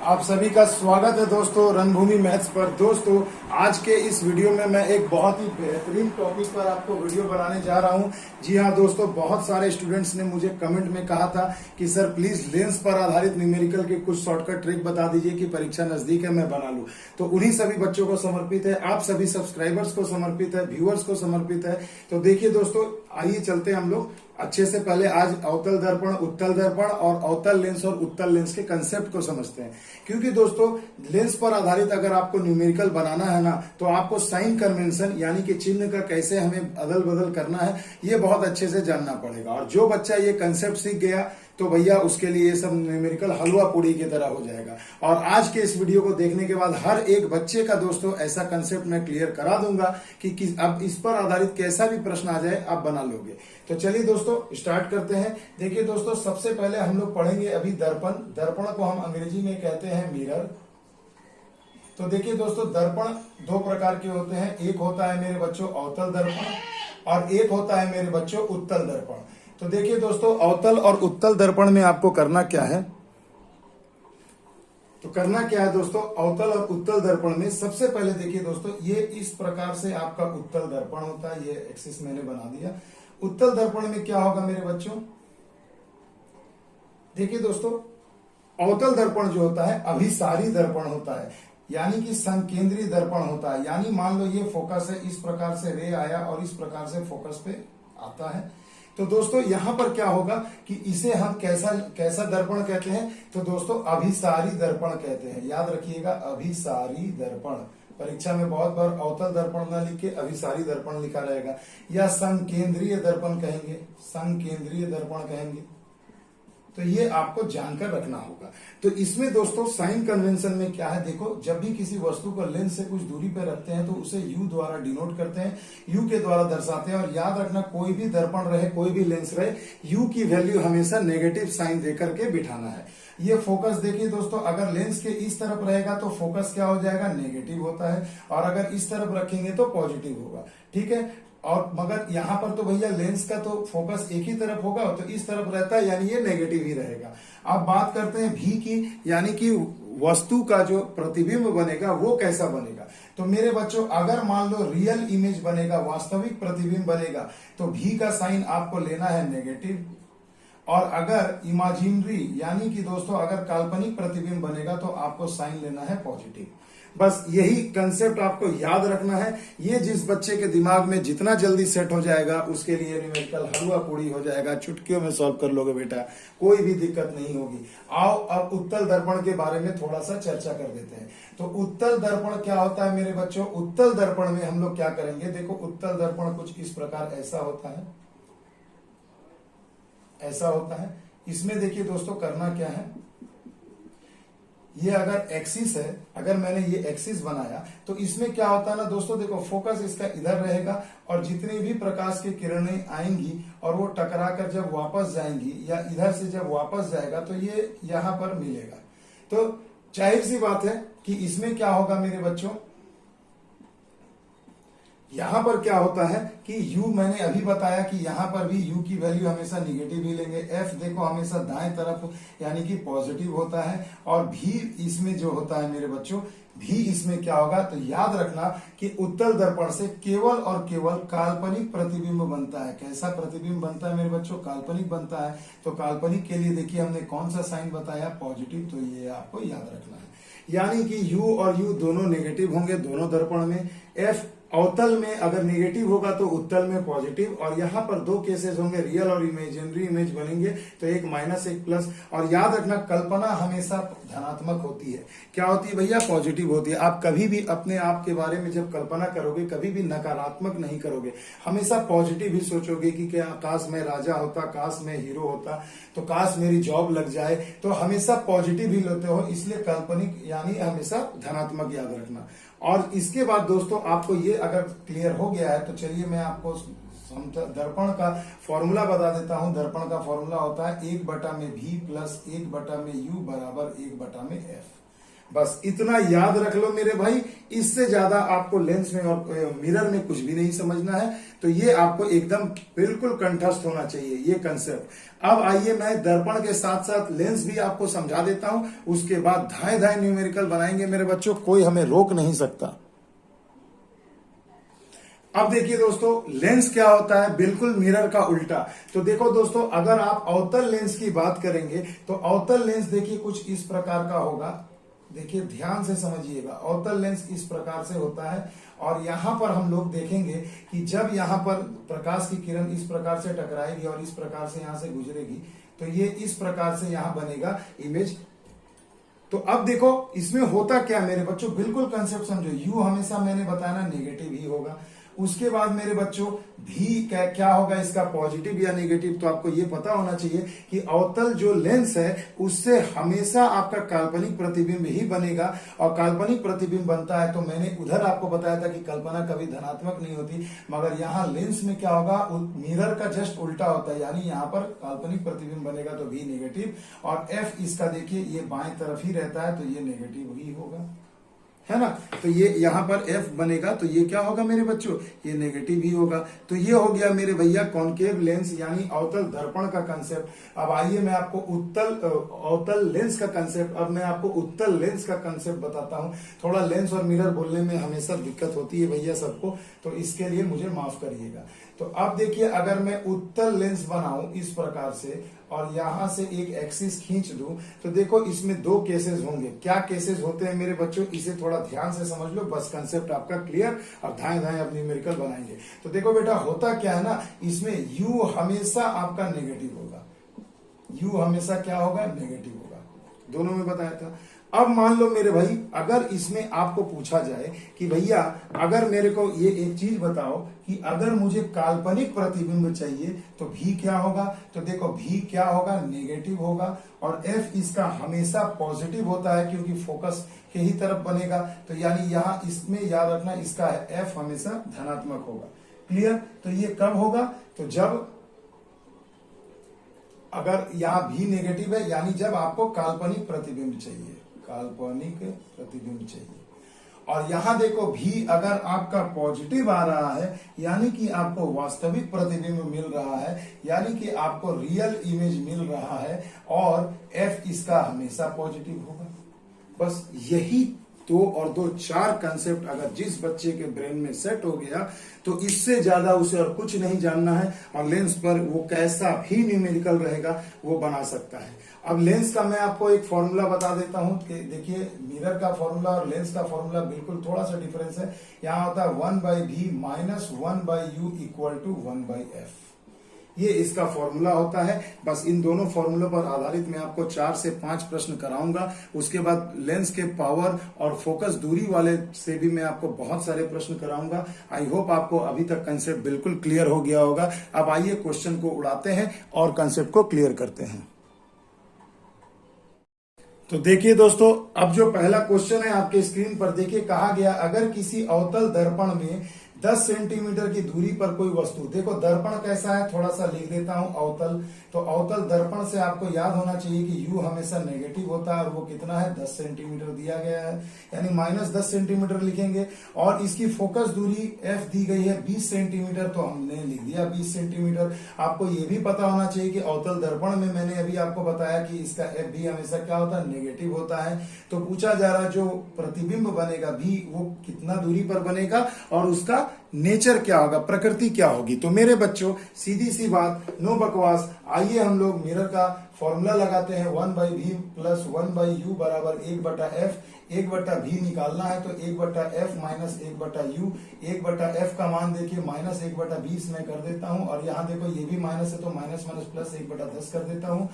आप सभी का स्वागत है दोस्तों रणभूमि मैथ्स पर। दोस्तों आज के इस वीडियो में मैं एक बहुत ही बेहतरीन टॉपिक पर आपको वीडियो बनाने जा रहा हूं। जी हां दोस्तों, बहुत सारे स्टूडेंट्स ने मुझे कमेंट में कहा था कि सर प्लीज लेंस पर आधारित न्यूमेरिकल के कुछ शॉर्टकट ट्रिक बता दीजिए कि परीक्षा नजदीक है मैं बना लूं। तो उन्हीं सभी बच्चों को समर्पित है, आप सभी सब्सक्राइबर्स को समर्पित है, व्यूअर्स को समर्पित है। तो देखिए दोस्तों, आइए चलते हैं हम लोग अच्छे से। पहले आज अवतल दर्पण, उत्तल दर्पण और अवतल लेंस और उत्तल लेंस के कंसेप्ट को समझते हैं। क्योंकि दोस्तों लेंस पर आधारित अगर आपको न्यूमेरिकल बनाना है ना, तो आपको साइन कन्वेंशन यानी कि चिन्ह का कैसे हमें अदल बदल करना है ये बहुत अच्छे से जानना पड़ेगा। और जो बच्चा ये कंसेप्ट सीख गया तो भैया उसके लिए ये सब न्यूमेरिकल हलवा पूड़ी की तरह हो जाएगा। और आज के इस वीडियो को देखने के बाद हर एक बच्चे का दोस्तों ऐसा कंसेप्ट मैं क्लियर करा दूंगा कि अब इस पर आधारित कैसा भी प्रश्न आ जाए आप बना लोगे। तो चलिए दोस्तों स्टार्ट करते हैं। देखिए दोस्तों, सबसे पहले हम लोग पढ़ेंगे अभी दर्पण। दर्पण को हम अंग्रेजी में कहते हैं मिरर। तो देखिए दोस्तों, दर्पण दो प्रकार के होते हैं। एक होता है मेरे बच्चों अवतल दर्पण और एक होता है मेरे बच्चों उत्तल दर्पण। तो देखिए दोस्तों, अवतल और उत्तल दर्पण में आपको करना क्या है, तो करना क्या है दोस्तों, अवतल और उत्तल दर्पण में सबसे पहले देखिए दोस्तों, ये इस प्रकार से आपका उत्तल दर्पण होता है। ये एक्सिस मैंने बना दिया। उत्तल दर्पण में क्या होगा मेरे बच्चों, देखिए दोस्तों, अवतल दर्पण जो होता है अभिसारी दर्पण होता है, यानी कि संकेंद्रीय दर्पण होता है। यानी मान लो ये फोकस है, इस प्रकार से रे आया और इस प्रकार से फोकस पे आता है। तो दोस्तों यहां पर क्या होगा कि इसे हम कैसा दर्पण कहते हैं, तो दोस्तों अभिसारी दर्पण कहते हैं। याद रखिएगा, अभिसारी दर्पण। परीक्षा में बहुत बार अवतल दर्पण ना लिख के अभिसारी दर्पण लिखा रहेगा, या संकेंद्रीय दर्पण कहेंगे, संकेंद्रीय दर्पण कहेंगे। तो ये आपको जानकर रखना होगा। तो इसमें दोस्तों साइन कन्वेंशन में क्या है, देखो जब भी किसी वस्तु को लेंस से कुछ दूरी पर रखते हैं तो उसे यू द्वारा डिनोट करते हैं, यू के द्वारा दर्शाते हैं। और याद रखना, कोई भी दर्पण रहे, कोई भी लेंस रहे, यू की वैल्यू हमेशा नेगेटिव साइन देकर के बिठाना है। ये फोकस देखिए दोस्तों, अगर लेंस के इस तरफ रहेगा तो फोकस क्या हो जाएगा, नेगेटिव होता है, और अगर इस तरफ रखेंगे तो पॉजिटिव होगा। ठीक है। और मगर यहां पर तो भैया लेंस का तो फोकस एक ही तरफ होगा, तो इस तरफ रहता है यानी ये नेगेटिव ही रहेगा। अब बात करते हैं भी की, यानी कि वस्तु का जो प्रतिबिंब बनेगा वो कैसा बनेगा। तो मेरे बच्चों अगर मान लो रियल इमेज बनेगा, वास्तविक प्रतिबिंब बनेगा, तो भी का साइन आपको लेना है नेगेटिव। और अगर इमेजिनरी यानी कि दोस्तों अगर काल्पनिक प्रतिबिंब बनेगा तो आपको साइन लेना है पॉजिटिव। बस यही कंसेप्ट आपको याद रखना है। ये जिस बच्चे के दिमाग में जितना जल्दी सेट हो जाएगा उसके लिए न्यूमेरिकल हलवा पूड़ी हो जाएगा, चुटकियों में सॉल्व कर लोगे बेटा, कोई भी दिक्कत नहीं होगी। आओ अब उत्तल दर्पण के बारे में थोड़ा सा चर्चा कर देते हैं। तो उत्तल दर्पण क्या होता है मेरे बच्चों, उत्तल दर्पण में हम लोग क्या करेंगे, देखो उत्तल दर्पण कुछ इस प्रकार ऐसा होता है, ऐसा होता है। इसमें देखिए दोस्तों करना क्या है, ये अगर एक्सिस है, अगर मैंने ये एक्सिस बनाया तो इसमें क्या होता है ना दोस्तों, देखो फोकस इसका इधर रहेगा और जितनी भी प्रकाश की किरणें आएंगी और वो टकरा कर जब वापस जाएंगी या इधर से जब वापस जाएगा तो ये यहां पर मिलेगा। तो जाहिर सी बात है कि इसमें क्या होगा मेरे बच्चों, यहां पर क्या होता है कि u मैंने अभी बताया कि यहां पर भी u की वैल्यू हमेशा निगेटिव ही लेंगे। f देखो हमेशा दाएं तरफ यानी कि पॉजिटिव होता है। और भी इसमें जो होता है मेरे बच्चों, भी इसमें क्या होगा, तो याद रखना कि उत्तल दर्पण से केवल और केवल काल्पनिक प्रतिबिंब बनता है। कैसा प्रतिबिंब बनता है मेरे बच्चों, काल्पनिक बनता है। तो काल्पनिक के लिए देखिए हमने कौन सा साइन बताया, पॉजिटिव। तो ये आपको याद रखना है, यानी कि u और u दोनों नेगेटिव होंगे दोनों दर्पण में। f अवतल में अगर नेगेटिव होगा तो उत्तल में पॉजिटिव। और यहाँ पर दो केसेस होंगे, रियल और इमेजिनरी इमेज बनेंगे, तो एक माइनस एक प्लस। और याद रखना कल्पना हमेशा धनात्मक होती है, क्या होती है भैया, पॉजिटिव होती है। आप कभी भी अपने आप के बारे में जब कल्पना करोगे कभी भी नकारात्मक नहीं करोगे, हमेशा पॉजिटिव ही सोचोगे कि क्या काश मैं राजा होता, काश मैं हीरो होता, तो काश मेरी जॉब लग जाए। तो हमेशा पॉजिटिव ही लेते हो, इसलिए काल्पनिक यानी हमेशा धनात्मक याद रखना। और इसके बाद दोस्तों आपको ये अगर क्लियर हो गया है तो चलिए मैं आपको दर्पण का फॉर्मूला बता देता हूं। दर्पण का फॉर्मूला होता है 1/में v प्लस 1/में u बराबर 1/में f। बस इतना याद रख लो मेरे भाई, इससे ज्यादा आपको लेंस में और मिरर में कुछ भी नहीं समझना है। तो ये आपको एकदम बिल्कुल कंठस्थ होना चाहिए ये कंसेप्ट। अब आइए मैं दर्पण के साथ साथ लेंस भी आपको समझा देता हूं, उसके बाद धाए धाए न्यूमेरिकल बनाएंगे मेरे बच्चों, कोई हमें रोक नहीं सकता। अब देखिए दोस्तों, लेंस क्या होता है, बिल्कुल मिरर का उल्टा। तो देखो दोस्तों, अगर आप अवतल लेंस की बात करेंगे तो अवतल लेंस देखिए कुछ इस प्रकार का होगा। देखिए ध्यान से समझिएगा, अवतल लेंस इस प्रकार से होता है और यहां पर हम लोग देखेंगे कि जब यहां पर प्रकाश की किरण इस प्रकार से टकराएगी और इस प्रकार से यहां से गुजरेगी तो ये इस प्रकार से यहां बनेगा इमेज। तो अब देखो इसमें होता क्या मेरे बच्चों, बिल्कुल कंसेप्ट समझो। यू हमेशा मैंने बताया ना नेगेटिव ही होगा। उसके बाद मेरे बच्चों भी क्या होगा इसका, पॉजिटिव या नेगेटिव। तो आपको ये पता होना चाहिए कि अवतल जो लेंस है उससे हमेशा आपका काल्पनिक प्रतिबिंब ही बनेगा और काल्पनिक प्रतिबिंब बनता है। तो मैंने उधर आपको बताया था कि कल्पना कभी धनात्मक नहीं होती, मगर यहाँ लेंस में क्या होगा, मिरर का जस्ट उल्टा होता है, यानी यहाँ पर काल्पनिक प्रतिबिंब बनेगा तो भी नेगेटिव। और एफ इसका देखिए ये बाएं तरफ ही रहता है तो ये नेगेटिव ही होगा, है ना। तो ये यहां पर एफ बनेगा तो ये क्या होगा मेरे बच्चों, ये नेगेटिव ही होगा। तो ये हो गया मेरे भैया कॉनकेव लेंस यानी अवतल दर्पण का कंसेप्ट। अब आइए मैं आपको अवतल लेंस का कंसेप्ट, अब मैं आपको उत्तल लेंस का कंसेप्ट बताता हूं। थोड़ा लेंस और मिरर बोलने में हमेशा दिक्कत होती है भैया सबको, तो इसके लिए मुझे माफ करिएगा। तो अब देखिए, अगर मैं उत्तल लेंस बनाऊं इस प्रकार से और यहां से एक एक्सिस खींच दूं तो देखो इसमें दो केसेस होंगे। क्या केसेस होते हैं मेरे बच्चों, इसे थोड़ा ध्यान से समझ लो, बस कंसेप्ट आपका क्लियर। और धाए धाए अब न्यूमेरिकल बनाएंगे। तो देखो बेटा, होता क्या है ना, इसमें यू हमेशा आपका नेगेटिव होगा, यू हमेशा क्या होगा, नेगेटिव होगा। दोनों में बताया था। अब मान लो मेरे भाई, अगर इसमें आपको पूछा जाए कि भैया अगर मेरे को ये एक चीज बताओ कि अगर मुझे काल्पनिक प्रतिबिंब चाहिए तो भी क्या होगा, तो देखो भी क्या होगा, नेगेटिव होगा। और एफ इसका हमेशा पॉजिटिव होता है क्योंकि फोकस के ही तरफ बनेगा। तो यानी यहां इसमें याद रखना, इसका एफ हमेशा धनात्मक होगा। क्लियर। तो ये कब होगा, तो जब अगर यहां भी नेगेटिव है, यानी जब आपको काल्पनिक प्रतिबिंब चाहिए, काल्पनिक प्रतिबिंब चाहिए। और यहां देखो भी अगर आपका पॉजिटिव आ रहा है, यानी कि आपको वास्तविक प्रतिबिंब मिल रहा है, यानी कि आपको रियल इमेज मिल रहा है। और एफ इसका हमेशा पॉजिटिव होगा। बस यही दो और दो चार कंसेप्ट अगर जिस बच्चे के ब्रेन में सेट हो गया तो इससे ज्यादा उसे और कुछ नहीं जानना है। और लेंस पर वो कैसा भी न्यूमेरिकल रहेगा वो बना सकता है। अब लेंस का मैं आपको एक फॉर्मूला बता देता हूं कि देखिए, मिरर का फॉर्मूला और लेंस का फॉर्मूला बिल्कुल थोड़ा सा डिफरेंस है। यहां होता है 1/v minus 1/u equal to 1/f। ये इसका फॉर्मूला होता है। बस इन दोनों फॉर्मूलों पर आधारित मैं आपको 4 से 5 प्रश्न कराऊंगा। उसके बाद लेंस के पावर और फोकस दूरी वाले से भी मैं आपको बहुत सारे प्रश्न कराऊंगा। आई होप आपको अभी तक कंसेप्ट बिल्कुल क्लियर हो गया होगा। अब आइए क्वेश्चन को उड़ाते हैं और कंसेप्ट को क्लियर करते हैं। तो देखिए दोस्तों, अब जो पहला क्वेश्चन है आपके स्क्रीन पर देखिए, कहा गया अगर किसी अवतल दर्पण में 10 सेंटीमीटर की दूरी पर कोई वस्तु, देखो दर्पण कैसा है थोड़ा सा लिख देता हूं, अवतल। तो अवतल दर्पण से आपको याद होना चाहिए कि u हमेशा नेगेटिव होता है और वो कितना है, 10 सेंटीमीटर दिया गया है, यानी -10 सेंटीमीटर लिखेंगे। और इसकी फोकस दूरी f दी गई है 20 सेंटीमीटर, तो हमने लिख दिया 20 सेंटीमीटर। आपको ये भी पता होना चाहिए कि अवतल दर्पण में मैंने अभी आपको बताया कि इसका f भी हमेशा क्या होता है, नेगेटिव होता है। तो पूछा जा रहा है जो प्रतिबिंब बनेगा भी वो कितना दूरी पर बनेगा और उसका नेचर क्या होगा, प्रकृति क्या होगी। तो मेरे बच्चों सीधी सी बात, नो बकवास, आइए हम लोग मिरर का फॉर्मूला लगाते हैं। 1/v प्लस 1/u बराबर 1/f। 1/v निकालना है तो 1/f माइनस 1/u। 1/f का मान देखिए -1/20 में कर देता हूं। और यहाँ देखो ये भी माइनस है तो माइनस माइनस प्लस 1/10 कर देता हूं।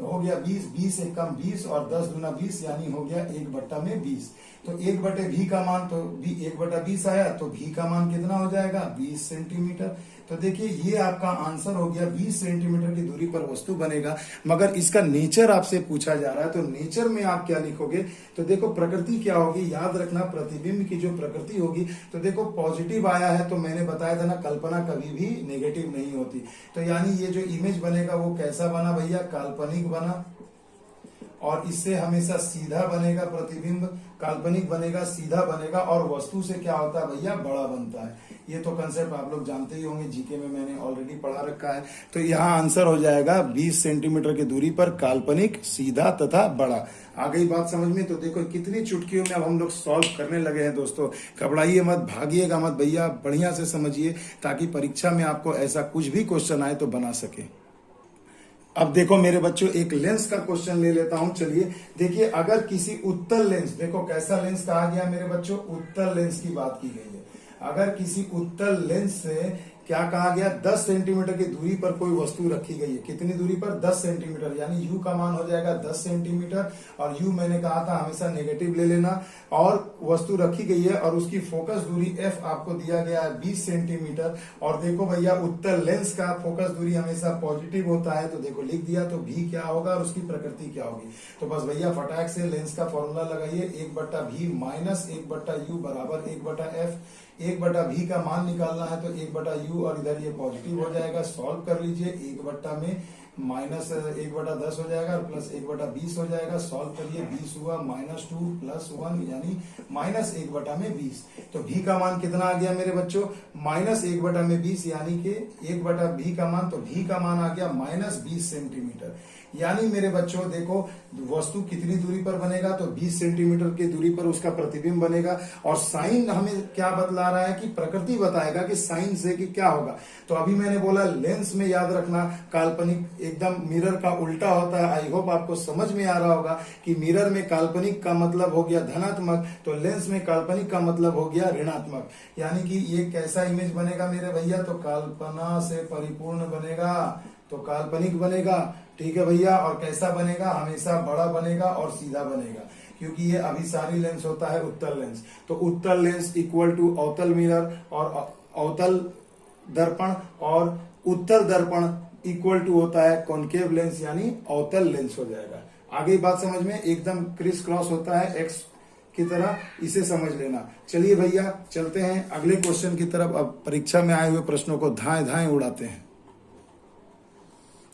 हो गया 20, 20 एक कम 20 और 10 दूना 20, यानी हो गया 1/20। तो 1/v का मान तो 1/20 आया, तो v का मान कितना हो जाएगा, 20 सेंटीमीटर। तो देखिए ये आपका आंसर हो गया, 20 सेंटीमीटर की दूरी पर वस्तु बनेगा। मगर इसका नेचर आपसे पूछा जा रहा है, तो नेचर में आप क्या लिखोगे, तो देखो प्रकृति क्या होगी, याद रखना प्रतिबिंब की जो प्रकृति होगी। तो देखो पॉजिटिव आया है तो मैंने बताया था ना, कल्पना कभी भी नेगेटिव नहीं होती। तो यानी ये जो इमेज बनेगा वो कैसा बना भैया, काल्पनिक बना। और इससे हमेशा सीधा बनेगा प्रतिबिंब, काल्पनिक बनेगा, सीधा बनेगा और वस्तु से क्या होता है भैया, बड़ा बनता है। ये तो कंसेप्ट आप लोग जानते ही होंगे, जीके में मैंने ऑलरेडी पढ़ा रखा है। तो यहाँ आंसर हो जाएगा 20 सेंटीमीटर की दूरी पर काल्पनिक, सीधा तथा बड़ा। आ गई बात समझ में? तो देखो कितनी चुटकियों में अब हम लोग सॉल्व करने लगे हैं दोस्तों। घबराइए मत, भागिएगा मत भैया, बढ़िया से समझिए ताकि परीक्षा में आपको ऐसा कुछ भी क्वेश्चन आए तो बना सके। अब देखो मेरे बच्चों, एक लेंस का क्वेश्चन ले लेता हूं। चलिए देखिए, अगर किसी उत्तल लेंस, देखो कैसा लेंस कहा गया मेरे बच्चों, उत्तल लेंस की बात की गई है। अगर किसी उत्तल लेंस से क्या कहा गया, 10 सेंटीमीटर की दूरी पर कोई वस्तु रखी गई है। कितनी दूरी पर? 10 सेंटीमीटर, यानी u का मान हो जाएगा 10 सेंटीमीटर। और u मैंने कहा था हमेशा नेगेटिव ले लेना। और वस्तु रखी गई है और उसकी फोकस दूरी f आपको दिया गया है 20 सेंटीमीटर। और देखो भैया, उत्तल लेंस का फोकस दूरी हमेशा पॉजिटिव होता है, तो देखो लिख दिया। तो v क्या होगा और उसकी प्रकृति क्या होगी? तो बस भैया फटाक से लेंस का फॉर्मूला लगाइए, 1/v माइनस 1/u बराबर 1/f। 1/v का मान निकालना है तो 1/u, और इधर ये पॉजिटिव हो जाएगा। सॉल्व कर लीजिए, 1 में माइनस 1/10 हो जाएगा और प्लस 1/20 हो जाएगा। सॉल्व करिए, 20 हुआ, -2 + 1 यानी -1/20। तो v का मान कितना आ गया मेरे बच्चों, -1/20, यानी कि 1/v का मान, तो v का मान आ गया -20 सेंटीमीटर। यानी मेरे बच्चों देखो, वस्तु कितनी दूरी पर बनेगा, तो 20 सेंटीमीटर की दूरी पर उसका प्रतिबिंब बनेगा। और साइन हमें क्या बतला रहा है कि प्रकृति बताएगा कि साइन से कि क्या होगा। तो अभी मैंने बोला लेंस में याद रखना, काल्पनिक एकदम मिरर का उल्टा होता है। आई होप आपको समझ में आ रहा होगा कि मिरर में काल्पनिक का मतलब हो गया धनात्मक, तो लेंस में काल्पनिक का मतलब हो गया ऋणात्मक। यानी कि ये कैसा इमेज बनेगा मेरे भैया, तो कल्पना से परिपूर्ण बनेगा, तो काल्पनिक बनेगा। ठीक है भैया, और कैसा बनेगा, हमेशा बड़ा बनेगा और सीधा बनेगा, क्योंकि ये अभिसारी लेंस होता है उत्तल लेंस। तो उत्तल लेंस इक्वल टू अवतल मिरर, और अवतल दर्पण, और उत्तल दर्पण इक्वल टू होता है कॉनकेव लेंस, यानी अवतल लेंस हो जाएगा। आगे बात समझ में, एकदम क्रिस क्रॉस होता है एक्स की तरह, इसे समझ लेना। चलिए भैया चलते हैं अगले क्वेश्चन की तरफ। अब परीक्षा में आए हुए प्रश्नों को धाएं धाएं उड़ाते हैं।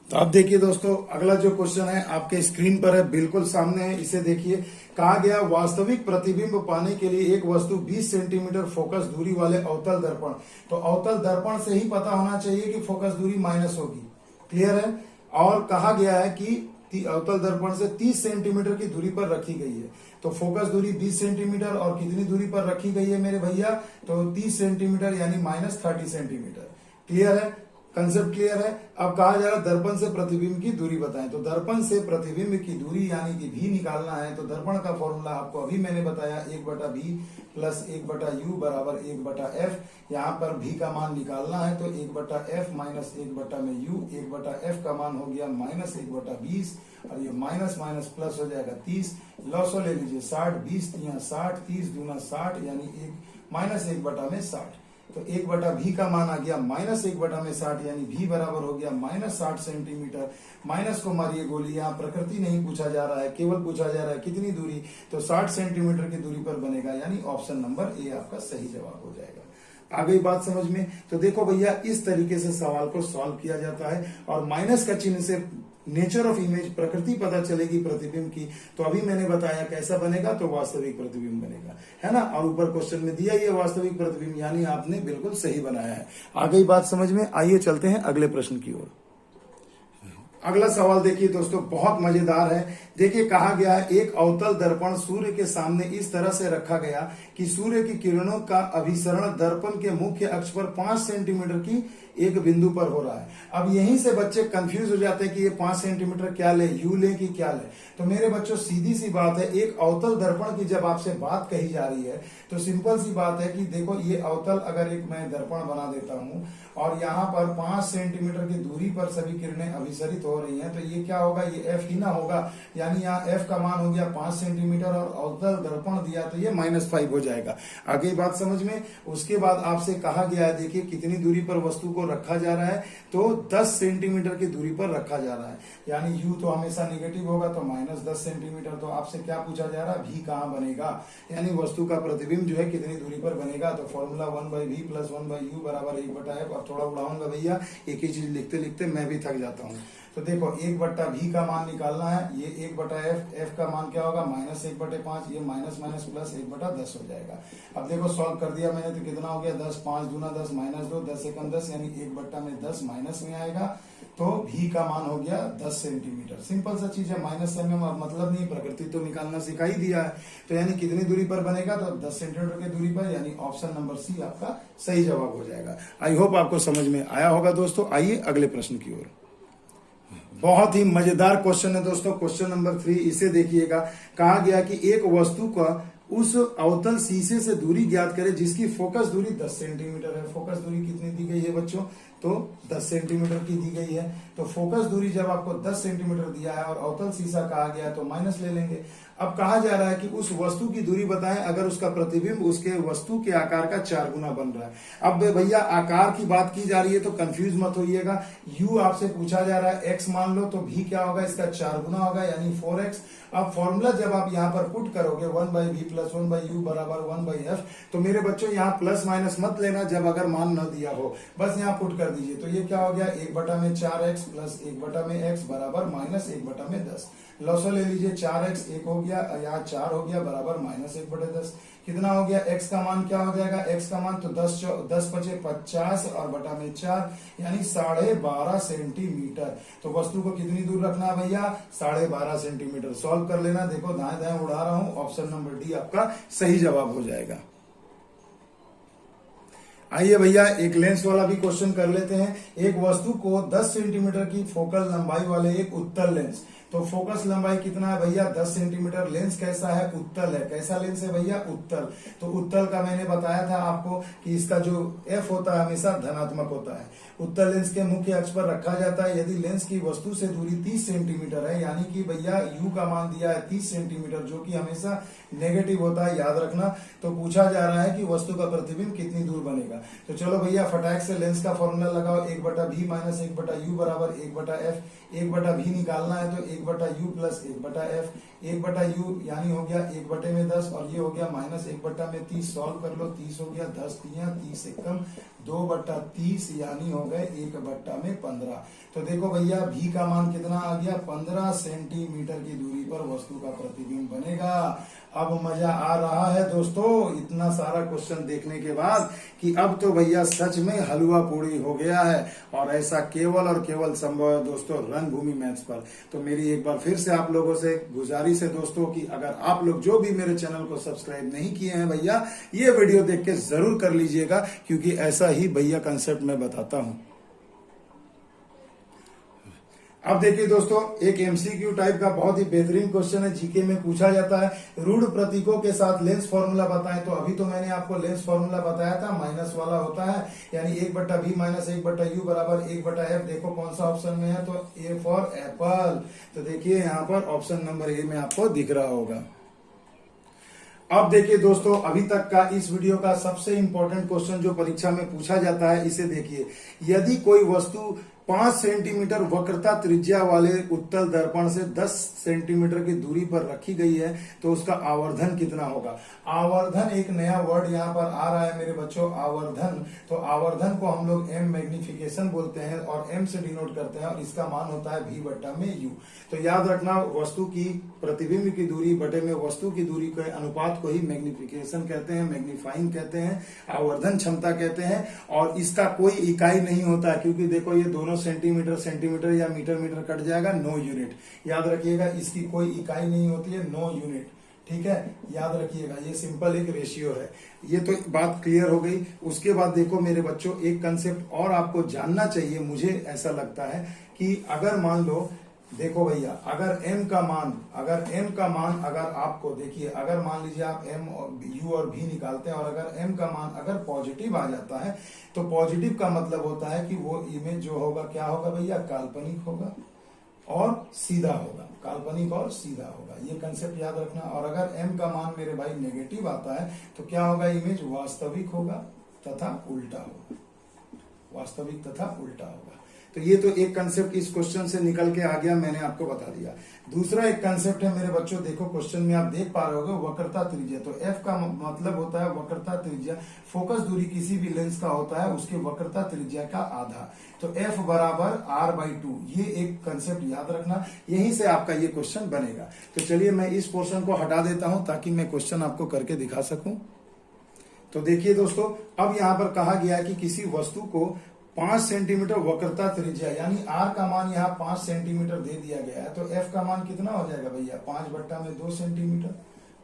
तो अब देखिए दोस्तों, अगला जो क्वेश्चन है आपके स्क्रीन पर है, बिल्कुल सामने है, इसे देखिए। कहा गया, वास्तविक प्रतिबिंब पाने के लिए एक वस्तु 20 सेंटीमीटर फोकस दूरी वाले अवतल दर्पण, तो अवतल दर्पण से ही पता होना चाहिए कि फोकस दूरी माइनस होगी। क्लियर है? और कहा गया है कि अवतल दर्पण से 30 सेंटीमीटर की दूरी पर रखी गई है। तो फोकस दूरी 20 सेंटीमीटर और कितनी दूरी पर रखी गई है मेरे भैया, तो 30 सेंटीमीटर यानी -30 सेंटीमीटर। क्लियर है? कंसेप्ट क्लियर है? अब कहा जा रहा है दर्पण से प्रतिबिंब की दूरी बताएं। तो दर्पण से प्रतिबिंब की दूरी यानी कि v निकालना है। तो दर्पण का फॉर्मूला आपको अभी मैंने बताया, 1/v + 1/u बराबर 1/f। यहाँ पर v का मान निकालना है तो 1/f माइनस 1/u, 1/f का मान हो गया -1/20, और ये माइनस माइनस प्लस हो जाएगा 30। लॉसो ले लीजिए, 60, 20 × 60, 30 × 60 यानी -1/60। तो 1/v का मान आ गया -1/60, यानी v बराबर हो गया -60 सेंटीमीटर। माइनस को मारिए गोली, यहाँ प्रकृति नहीं पूछा जा रहा है, केवल पूछा जा रहा है कितनी दूरी, तो 60 सेंटीमीटर की दूरी पर बनेगा, यानी ऑप्शन नंबर ए आपका सही जवाब हो जाएगा। आ गई बात समझ में? तो देखो भैया, इस तरीके से सवाल को सॉल्व किया जाता है, और माइनस का चिन्ह से नेचर ऑफ इमेज, प्रकृति पता चलेगी प्रतिबिंब की। तो अभी मैंने बताया कैसा बनेगा, तो वास्तविक प्रतिबिंब बनेगा, है ना। और ऊपर क्वेश्चन में दिया ये वास्तविक प्रतिबिंब, यानी आपने बिल्कुल सही बनाया है। आ गई बात समझ में? आइए चलते हैं अगले प्रश्न की ओर। अगला सवाल देखिए दोस्तों, बहुत मजेदार है। देखिए कहा गया है, एक अवतल दर्पण सूर्य के सामने इस तरह से रखा गया कि सूर्य की किरणों का अभिसरण दर्पण के मुख्य अक्ष पर 5 सेंटीमीटर की एक बिंदु पर हो रहा है। अब यहीं से बच्चे कंफ्यूज हो जाते हैं कि ये 5 सेंटीमीटर क्या ले, यू ले कि क्या ले। तो मेरे बच्चों सीधी सी बात है, एक अवतल दर्पण की जब आपसे बात कही जा रही है तो सिंपल सी बात है कि देखो ये अवतल, अगर एक मैं दर्पण बना देता हूं और यहाँ पर 5 सेंटीमीटर की दूरी पर सभी किरणें अभिसरित हो रही हैं, तो ये क्या होगा, ये एफ ही ना होगा। यानी यहाँ एफ का मान हो गया 5 सेंटीमीटर और अवतल दर्पण दिया तो ये -5 हो जाएगा। आगे बात समझ में? उसके बाद आपसे कहा गया है, देखिए कितनी दूरी पर वस्तु को रखा जा रहा है, तो 10 सेंटीमीटर की दूरी पर रखा जा रहा है। यानी u तो हमेशा नेगेटिव होगा, तो -10 सेंटीमीटर। तो आपसे क्या पूछा जा रहा है, v कहाँ बनेगा, यानी वस्तु का प्रतिबिंब जो है कितनी दूरी पर बनेगा। तो फॉर्मूला 1/v + 1/u बराबर 1/f। अब थोड़ा उड़ाऊंगा भैया, एक ही चीज लिखते लिखते मैं भी थक जाता हूँ। तो देखो 1/v का मान निकालना है, ये 1/f, f का मान क्या होगा -1/5, ये माइनस माइनस प्लस 1/10 हो जाएगा। अब देखो सॉल्व कर दिया मैंने तो कितना हो गया 10, 5 दूना 10 -2, 10 एकम 10 यानी 1/10 माइनस में आएगा, तो v का मान हो गया 10 सेंटीमीटर। सिंपल सा चीज है, माइनस में मतलब नहीं, प्रकृति तो निकालना सिखा ही दिया है। तो यानी कितनी दूरी पर बनेगा, तो 10 सेंटीमीटर की दूरी पर, यानी ऑप्शन नंबर सी आपका सही जवाब हो जाएगा। आई होप आपको समझ में आया होगा दोस्तों। आइए अगले प्रश्न की ओर। बहुत ही मजेदार क्वेश्चन है दोस्तों, क्वेश्चन नंबर 3। इसे देखिएगा, कहा गया कि एक वस्तु का उस अवतल शीशे से दूरी ज्ञात करें जिसकी फोकस दूरी 10 सेंटीमीटर है। फोकस दूरी कितनी दी गई है बच्चों, तो 10 सेंटीमीटर की दी गई है। तो फोकस दूरी जब आपको 10 सेंटीमीटर दिया है और अवतल शीशा कहा गया है तो माइनस ले लेंगे। अब कहा जा रहा है कि उस वस्तु की दूरी बताएं अगर उसका प्रतिबिंब उसके वस्तु के आकार का 4 गुना बन रहा है। अब भैया आकार की बात की जा रही है तो कंफ्यूज मत होइएगा। u आपसे पूछा जा रहा है, x मान लो, तो v क्या होगा, इसका 4 गुना होगा यानी 4x। अब फॉर्मूला जब आप यहाँ पर पुट करोगे 1/v + 1/u = 1/f, तो मेरे बच्चों यहाँ प्लस माइनस मत लेना जब अगर मान न दिया हो, बस यहाँ पुट कर दीजिए। तो ये क्या हो गया 1/4x + 1/x बराबर -1/10। लॉसो ले लीजिए, 4x 1 हो गया, यहाँ 4 हो गया बराबर -1/10। कितना हो गया, x का मान क्या हो जाएगा, x का मान तो 10 पचे 50 और बटा में 4 यानी 12.5 सेंटीमीटर। तो वस्तु को कितनी दूर रखना है भैया, 12.5 सेंटीमीटर। सॉल्व कर लेना, देखो दाएं दाएं उड़ा रहा हूं, ऑप्शन नंबर डी आपका सही जवाब हो जाएगा। आइए भैया एक लेंस वाला भी क्वेश्चन कर लेते हैं। एक वस्तु को 10 सेंटीमीटर की फोकल लंबाई वाले एक उत्तल लेंस, तो फोकस लंबाई कितना है भैया 10 सेंटीमीटर। लेंस कैसा है, उत्तल है। कैसा लेंस है भैया, उत्तल। तो उत्तल का मैंने बताया था आपको कि इसका जो f होता है हमेशा धनात्मक होता है। उत्तल लेंस के मुख्य अक्ष पर रखा जाता है। यदि लेंस की वस्तु से दूरी 30 सेंटीमीटर है, यानी कि भैया u का मान दिया है 30 सेंटीमीटर, जो कि हमेशा नेगेटिव होता है, याद रखना। तो पूछा जा रहा है कि वस्तु का प्रतिबिंब कितनी दूर बनेगा। तो चलो भैया फटाक से लेंस का फॉर्मूला लगाओ, 1/v - 1/u बराबर 1/f। 1/v निकालना है तो 1/u + 1/f। 1/u यानी हो गया 1/10 और ये हो गया -1/30। सॉल्व कर लो, 30 हो गया, 10 तिया 30 एकम 2/30 यानी हो गए 1/15। तो देखो भैया v का मान कितना आ गया, 15 सेंटीमीटर की दूरी पर वस्तु का प्रतिबिंब बनेगा। अब मजा आ रहा है दोस्तों इतना सारा क्वेश्चन देखने के बाद कि अब तो भैया सच में हलवा पूड़ी हो गया है, और ऐसा केवल और केवल संभव है दोस्तों रणभूमि मैथ्स पर। तो मेरी एक बार फिर से आप लोगों से गुजारिश है दोस्तों कि अगर आप लोग जो भी मेरे चैनल को सब्सक्राइब नहीं किए हैं भैया, ये वीडियो देख के जरूर कर लीजिएगा, क्योंकि ऐसा ही भैया कंसेप्ट मैं बताता हूं। अब देखिए दोस्तों एक एमसीक्यू टाइप का बहुत ही बेहतरीन क्वेश्चन है, जीके में पूछा जाता है। रूढ़ प्रतीकों के साथ लेंस फॉर्मूला बताएं। तो अभी तो मैंने आपको लेंस फॉर्मूला बताया था, माइनस वाला होता है, यानी 1/v - 1/u बराबर 1/f। देखो कौन सा ऑप्शन में है, तो ए फॉर एप्पल। तो देखिए यहाँ पर ऑप्शन नंबर ए में आपको दिख रहा होगा। अब देखिए दोस्तों अभी तक का इस वीडियो का सबसे इंपॉर्टेंट क्वेश्चन जो परीक्षा में पूछा जाता है, इसे देखिए। यदि कोई वस्तु 5 सेंटीमीटर वक्रता त्रिज्या वाले उत्तल दर्पण से 10 सेंटीमीटर की दूरी पर रखी गई है तो उसका आवर्धन कितना होगा। आवर्धन एक नया वर्ड यहाँ पर आ रहा है मेरे बच्चों, आवर्धन। तो आवर्धन को हम लोग m मैग्निफिकेशन बोलते हैं और m से डिनोट करते हैं, और इसका मान होता है v/u। तो याद रखना वस्तु की प्रतिबिंब की दूरी बटे में वस्तु की दूरी के अनुपात को ही मैग्निफिकेशन कहते हैं, मैग्नीफाइंग कहते हैं, आवर्धन क्षमता कहते हैं। और इसका कोई इकाई नहीं होता है, क्योंकि देखो ये दोनों सेंटीमीटर सेंटीमीटर या मीटर मीटर कट जाएगा, नो यूनिट। याद रखिएगा इसकी कोई इकाई नहीं होती है, नो यूनिट। ठीक है, याद रखिएगा ये सिंपल एक रेशियो है। ये तो बात क्लियर हो गई। उसके बाद देखो मेरे बच्चों एक कंसेप्ट और आपको जानना चाहिए, मुझे ऐसा लगता है कि अगर मान लो, देखो भैया अगर m का मान अगर आपको देखिए, अगर मान लीजिए आप m और u और v निकालते हैं और अगर m का मान अगर पॉजिटिव आ जाता है, तो पॉजिटिव का मतलब होता है कि वो इमेज जो होगा क्या होगा भैया, काल्पनिक होगा और सीधा होगा। काल्पनिक और सीधा होगा, ये कंसेप्ट याद रखना। और अगर m का मान मेरे भाई नेगेटिव आता है तो क्या होगा, इमेज वास्तविक होगा तथा उल्टा होगा, वास्तविक तथा उल्टा होगा। तो ये तो एक कंसेप्ट इस क्वेश्चन से निकल के आ गया, मैंने आपको बता दिया। दूसरा एक कंसेप्ट है मेरे बच्चों, देखो क्वेश्चन में आप देख पा रहे होगे वक्रता त्रिज्या। तो एफ का मतलब होता है वक्रता त्रिज्या, फोकस दूरी किसी भी लेंस का होता है उसके वक्रता त्रिज्या का आधा। तो एफ बराबर r/2, ये एक कंसेप्ट याद रखना, यहीं से आपका ये क्वेश्चन बनेगा। तो चलिए मैं इस पोर्शन को हटा देता हूं ताकि मैं क्वेश्चन आपको करके दिखा सकूं। तो देखिए दोस्तों, अब यहां पर कहा गया है कि किसी वस्तु को 5 सेंटीमीटर वक्रता त्रिज्या, यानी r का मान यहाँ 5 सेंटीमीटर दे दिया गया है, तो f का मान कितना हो जाएगा भैया, 5/2 सेंटीमीटर।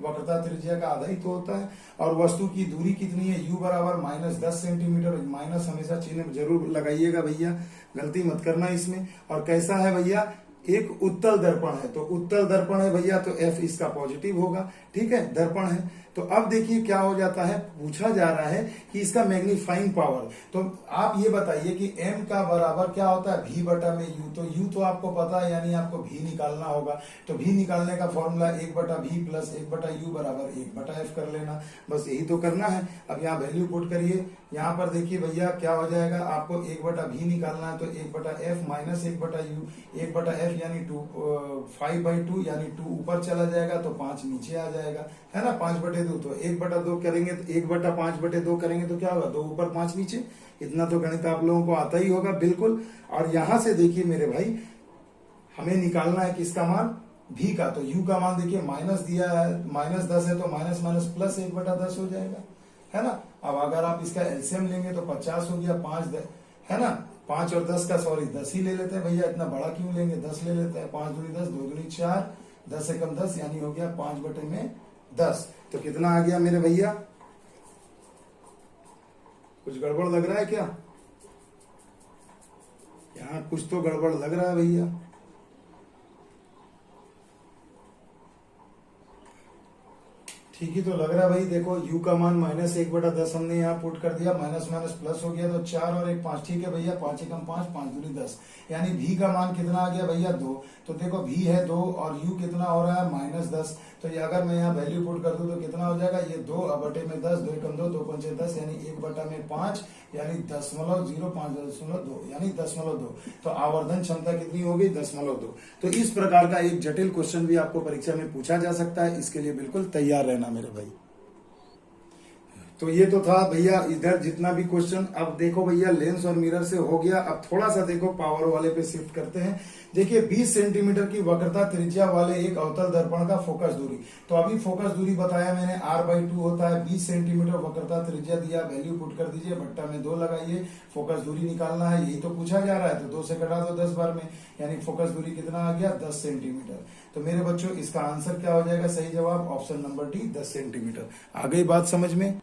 वक्रता त्रिज्या का आधा ही तो होता है। और वस्तु की दूरी कितनी है, u बराबर -10 सेंटीमीटर। माइनस हमेशा चिन्ह जरूर लगाइएगा भैया, गलती मत करना इसमें। और कैसा है भैया, एक उत्तल दर्पण है, तो उत्तल दर्पण है भैया, तो f इसका पॉजिटिव होगा, ठीक है, दर्पण है। तो अब देखिए क्या हो जाता है, पूछा जा रहा है कि इसका मैग्नीफाइंग पावर। तो आप ये बताइए कि m का बराबर क्या होता है, v/u। तो u तो आपको पता है, यानी आपको v निकालना होगा। तो v निकालने का फॉर्मूला 1/v प्लस 1/u बराबर 1/f कर लेना, बस यही तो करना है। अब यहाँ वैल्यू पुट करिए, यहाँ पर देखिए भैया क्या हो जाएगा, आपको 1/v निकालना है, तो 1/f माइनस 1/u, 1/f यानी 5/2, यानी 2 ऊपर चला जाएगा तो 5 नीचे आ जाएगा, है ना, 5/2। तो 1/2 करेंगे तो 1/5/2 करेंगे तो क्या होगा, 2 ऊपर 5 नीचे। इतना तो गणित आप लोगों को आता ही होगा बिल्कुल। और यहां से देखिए मेरे भाई, हमें निकालना है किसका मान, v का। तो u का मान देखिए माइनस दिया है, -10 है, तो माइनस माइनस प्लस 1/10 हो जाएगा, है ना। अब अगर आप इसका एलसीएम लेंगे तो 50 हो गया, 5 है ना, 5 और 10 का 10 ही ले लेते हैं भैया, इतना बड़ा क्यों लेंगे, 10 ले लेते हैं। 5 दूनी 10, 2 दूनी 4, 10 से कम 10, यानी हो गया 5/10। तो कितना आ गया मेरे भैया, कुछ गड़बड़ लग रहा है क्या, यहाँ कुछ तो गड़बड़ लग रहा है भैया। ठीक ही तो लग रहा है भाई। देखो u का मान -1/10 हमने यहाँ पुट कर दिया, माइनस माइनस प्लस हो गया, तो 4 और 1 5, ठीक है भैया, 5 एकम 5, 5 दूनी 10, यानी v का मान कितना आ गया भैया, 2। तो देखो v है 2 और u कितना हो रहा है, -10। तो ये अगर मैं यहाँ वैल्यू पुट कर दूं तो कितना हो जाएगा, ये 2/10, 2 एकम 2, 2 पंचे 10, यानी 1/5, यानी 0.05, यानी 0.2। तो आवर्धन क्षमता कितनी होगी, 0.2। तो इस प्रकार का एक जटिल क्वेश्चन भी आपको परीक्षा में पूछा जा सकता है, इसके लिए बिल्कुल तैयार रहना मेरे भाई। तो ये तो था भैया इधर जितना भी क्वेश्चन। अब देखो भैया, लेंस और मिरर से हो गया, अब थोड़ा सा देखो पावर वाले पे शिफ्ट करते हैं। देखिए 20 सेंटीमीटर की वक्रता त्रिज्या वाले एक अवतल दर्पण का फोकस दूरी। तो अभी फोकस दूरी बताया मैंने, r/2 होता है, 20 सेंटीमीटर वक्रता त्रिज्या दिया, वैल्यू पुट कर दीजिए, बट्टा में 2 लगाइए, फोकस दूरी निकालना है, यही तो पूछा जा रहा है। तो 2 से कटा दो 10 बार में, यानी फोकस दूरी कितना आ गया, 10 सेंटीमीटर। तो मेरे बच्चों इसका आंसर क्या हो जाएगा, सही जवाब ऑप्शन नंबर डी, 10 सेंटीमीटर। आ गई बात समझ में।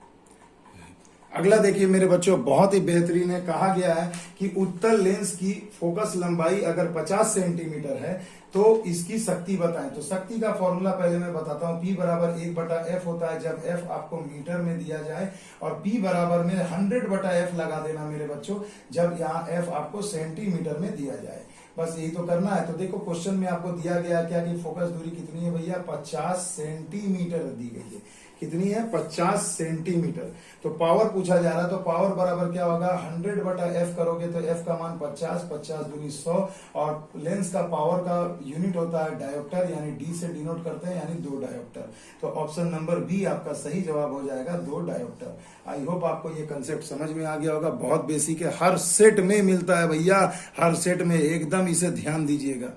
अगला देखिए मेरे बच्चों, बहुत ही बेहतरीन है, कहा गया है कि उत्तल लेंस की फोकस लंबाई अगर 50 सेंटीमीटर है तो इसकी शक्ति बताएं। तो शक्ति का फॉर्मूला पहले मैं बताता हूं, P बराबर 1/f होता है जब f आपको मीटर में दिया जाए, और P बराबर में 100/f लगा देना मेरे बच्चों जब यहाँ f आपको सेंटीमीटर में दिया जाए। बस यही तो करना है। तो देखो क्वेश्चन में आपको दिया गया क्या कि फोकस दूरी कितनी है भैया, 50 सेंटीमीटर दी गई है। कितनी है, 50 सेंटीमीटर। तो पावर पूछा जा रहा है, तो पावर बराबर क्या होगा, 100/f करोगे तो f का मान 50, 50 दूनी 100, और लेंस का पावर का यूनिट होता है डायोप्टर, यानी d से डिनोट करते हैं, यानी 2 डायोप्टर। तो ऑप्शन नंबर बी आपका सही जवाब हो जाएगा, 2 डायोप्टर। आई होप आपको ये कंसेप्ट समझ में आ गया होगा, बहुत बेसिक है, हर सेट में मिलता है भैया, हर सेट में, एकदम इसे ध्यान दीजिएगा।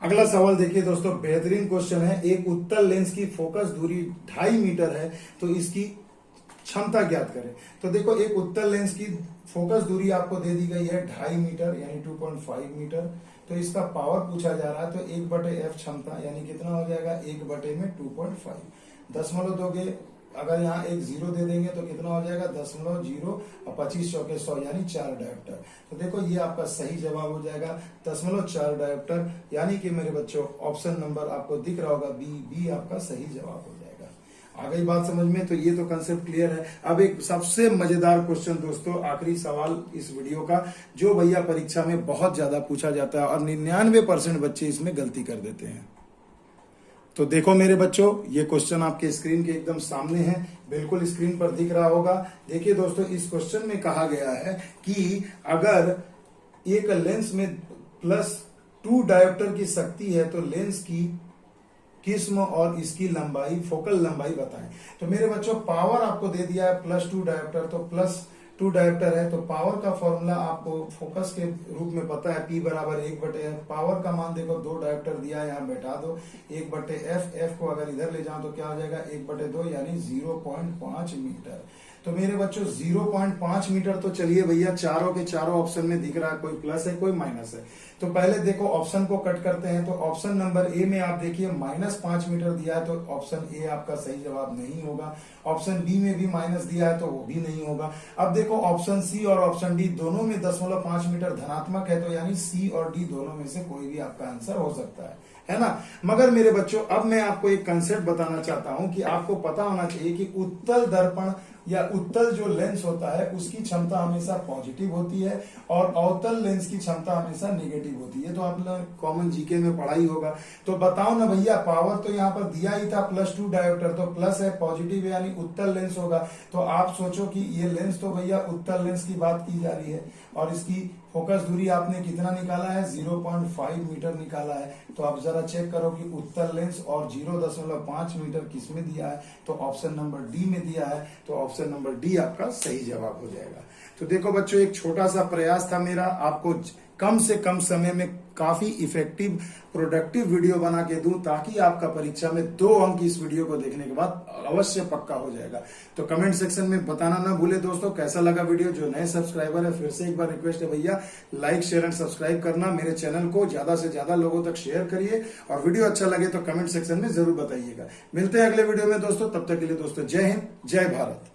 अगला सवाल देखिए दोस्तों, बेहतरीन क्वेश्चन है। एक उत्तल लेंस की फोकस दूरी 2.5 मीटर है, तो इसकी क्षमता ज्ञात करें। तो देखो एक उत्तल लेंस की फोकस दूरी आपको दे दी गई है 2.5 मीटर, यानी 2.5 मीटर। तो इसका पावर पूछा जा रहा है, तो 1/f क्षमता, यानी कितना हो जाएगा, 1/2.5। दशमलव दोगे, अगर यहाँ एक 0 दे देंगे तो कितना हो जाएगा, 0.0 और 25 चौके 100, यानी 4 डायोप्टर। तो देखो ये आपका सही जवाब हो जाएगा 0.4 डायोप्टर, यानी कि मेरे बच्चों ऑप्शन नंबर आपको दिख रहा होगा बी आपका सही जवाब हो जाएगा। आ गई बात समझ में। तो ये तो कंसेप्ट क्लियर है। अब एक सबसे मजेदार क्वेश्चन दोस्तों, आखिरी सवाल इस वीडियो का, जो भैया परीक्षा में बहुत ज्यादा पूछा जाता है और 99% बच्चे इसमें गलती कर देते हैं। तो देखो मेरे बच्चों, ये क्वेश्चन आपके स्क्रीन के एकदम सामने है, बिल्कुल स्क्रीन पर दिख रहा होगा। देखिए दोस्तों, इस क्वेश्चन में कहा गया है कि अगर एक लेंस में +2 डायोप्टर की शक्ति है, तो लेंस की किस्म और इसकी लंबाई, फोकल लंबाई बताएं। तो मेरे बच्चों पावर आपको दे दिया है +2 डायोप्टर, तो +2 डायोप्टर है तो पावर का फॉर्मूला आपको फोकस के रूप में पता है, P बराबर 1/f। पावर का मान देखो 2 डायोप्टर दिया है, यहाँ बैठा दो, 1/f। f को अगर इधर ले जाओ तो क्या हो जाएगा 1/2 यानी 0.5 मीटर। तो मेरे बच्चों 0.5 मीटर तो चलिए भैया चारों के चारों ऑप्शन में दिख रहा है, कोई प्लस है कोई माइनस है। तो पहले देखो ऑप्शन को कट करते हैं। तो ऑप्शन नंबर ए में आप देखिए -5 मीटर दिया है, तो ऑप्शन ए आपका सही जवाब नहीं होगा। ऑप्शन बी में भी माइनस दिया है तो वो भी नहीं होगा। अब देखो ऑप्शन सी और ऑप्शन डी दोनों में 0.5 मीटर धनात्मक है, तो यानी सी और डी दोनों में से कोई भी आपका आंसर हो सकता है ना। मगर मेरे बच्चों अब मैं आपको एक कंसेप्ट बताना चाहता हूं कि आपको पता होना चाहिए कि उत्तल दर्पण या उत्तल जो लेंस होता है उसकी क्षमता हमेशा पॉजिटिव होती है और अवतल लेंस की क्षमता हमेशा नेगेटिव होती है। तो आप लोग कॉमन जीके में पढ़ाई होगा। तो बताओ ना भैया, पावर तो यहाँ पर दिया ही था +2 डायोप्टर, तो प्लस है, पॉजिटिव है, यानी उत्तल लेंस होगा। तो आप सोचो कि ये लेंस तो भैया उत्तल लेंस की बात की जा रही है और इसकी फोकस दूरी आपने कितना निकाला है 0.5 मीटर निकाला है। तो आप जरा चेक करो कि उत्तल लेंस और 0.5 मीटर किस में दिया है, तो ऑप्शन नंबर डी में दिया है। तो ऑप्शन नंबर डी आपका सही जवाब हो जाएगा। तो देखो बच्चों, एक छोटा सा प्रयास था मेरा आपको कम से कम समय में काफी इफेक्टिव प्रोडक्टिव वीडियो बना के दूं, ताकि आपका परीक्षा में 2 अंक इस वीडियो को देखने के बाद अवश्य पक्का हो जाएगा। तो कमेंट सेक्शन में बताना ना भूले दोस्तों कैसा लगा वीडियो। जो नए सब्सक्राइबर है फिर से एक बार रिक्वेस्ट है भैया, लाइक शेयर एंड सब्सक्राइब करना, मेरे चैनल को ज्यादा से ज्यादा लोगों तक शेयर करिए और वीडियो अच्छा लगे तो कमेंट सेक्शन में जरूर बताइएगा। मिलते हैं अगले वीडियो में दोस्तों, तब तक के लिए दोस्तों जय हिंद जय भारत।